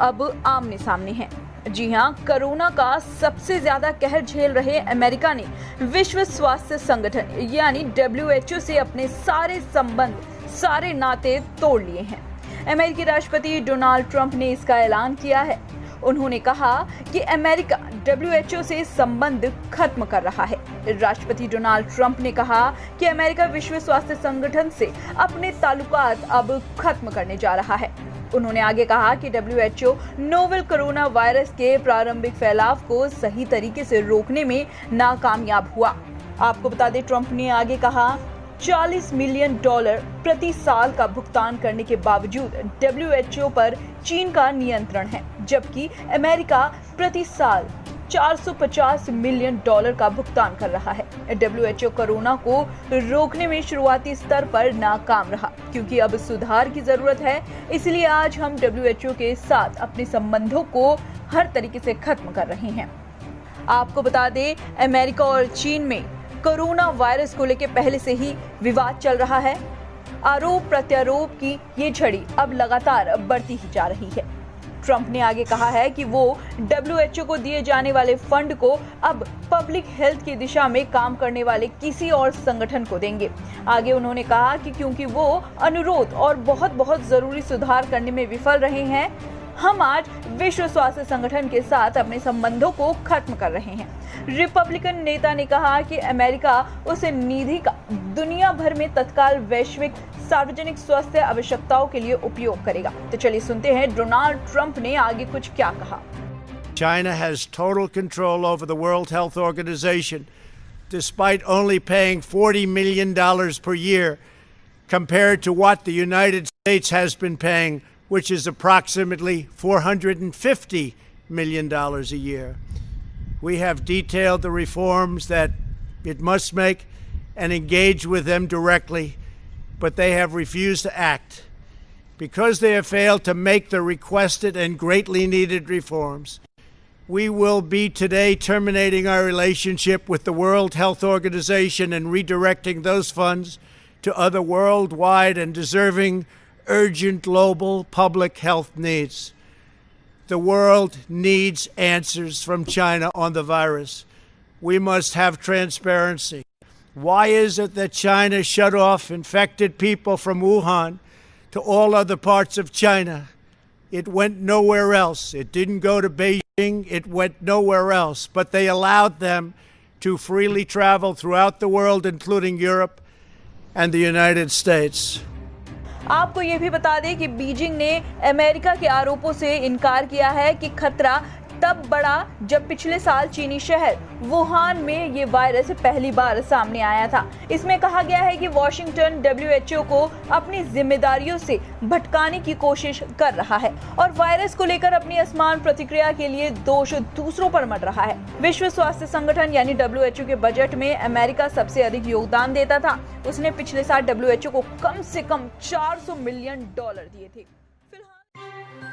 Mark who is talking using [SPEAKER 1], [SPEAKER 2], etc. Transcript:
[SPEAKER 1] अब आमने सामने हैं। जी हां, कोरोना का सबसे ज्यादा कहर झेल रहे अमेरिका ने विश्व स्वास्थ्य संगठन यानी WHO से अपने सारे संबंध, सारे नाते तोड़ लिए हैं। अमेरिकी राष्ट्रपति डोनाल्ड ट्रंप ने इसका ऐलान किया है। उन्होंने कहा कि अमेरिका WHO से संबंध खत्म कर रहा है। राष्ट्रपति डोनाल्ड ट्रंप ने कहा कि अमेरिका विश्व स्वास्थ्य संगठन से अपने ताल्लुकात अब खत्म करने जा रहा है। उन्होंने आगे कहा कि WHO नोवेल कोरोना वायरस के प्रारंभिक फैलाव को सही तरीके से रोकने में नाकामयाब हुआ। आपको बता दें, ट्रंप ने आगे कहा, $40 मिलियन प्रति साल का भुगतान करने के बावजूद WHO पर चीन का नियंत्रण है, जबकि अमेरिका प्रति साल $450 मिलियन का भुगतान कर रहा है। WHO कोरोना को रोकने में शुरुआती स्तर पर नाकाम रहा, क्योंकि अब सुधार की जरूरत है। इसलिए आज हम WHO के साथ अपने संबंधों को हर तरीके से खत्म कर रहे हैं। आपको बता दें, अमेरिका और चीन में कोरोना वायरस को लेकर पहले से ही विवाद चल रहा है। आरोप प्रत्यारोप की ये झड़ी अब लगातार बढ़ती ही जा रही है। ट्रंप ने आगे कहा है कि वो WHO को दिए जाने वाले फंड को अब पब्लिक हेल्थ की दिशा में काम करने वाले किसी और संगठन को देंगे। आगे उन्होंने कहा कि क्योंकि वो अनुरोध और बहुत जरूरी सुधार करने में विफल रहे हैं, हम आज विश्व स्वास्थ्य संगठन के साथ अपने संबंधों को खत्म कर रहे हैं। रिपब्लिकन नेता ने कहा कि अमेरिका उस निधि का दुनिया भर में तत्काल वैश्विक सार्वजनिक स्वास्थ्य आवश्यकताओं के लिए उपयोग करेगा। तो चलिए सुनते हैं डोनाल्ड ट्रंप ने आगे कुछ क्या कहा।
[SPEAKER 2] China has total control over the World Health Organization, despite only paying $40 million per year compared to what the United States has been paying, which is approximately $450 million a year. We have detailed the reforms that it must make and engage with them directly, but they have refused to act. Because they have failed to make the requested and greatly needed reforms, we will be today terminating our relationship with the World Health Organization and redirecting those funds to other worldwide and deserving urgent global public health needs. The world needs answers from China on the virus. We must have transparency. Why is it that China shut off infected people from Wuhan to all other parts of China? It went nowhere else. It didn't go to Beijing. It went nowhere else. But they allowed them to freely travel throughout the world, including Europe and the United States.
[SPEAKER 1] आपको ये भी बता दें कि Beijing ने America के आरोपों से इनकार किया है कि खतरा तब बढ़ा जब पिछले साल चीनी शहर वुहान में ये वायरस पहली बार सामने आया था। इसमें कहा गया है कि वॉशिंगटन WHO को अपनी जिम्मेदारियों से भटकाने की कोशिश कर रहा है और वायरस को लेकर अपनी असमान प्रतिक्रिया के लिए दोष दूसरों पर मढ़ रहा है। विश्व स्वास्थ्य संगठन यानी WHO के बजट में अमेरिका सबसे अधिक योगदान देता था। उसने पिछले साल WHO को कम से कम $400 मिलियन दिए थे। फिलहाल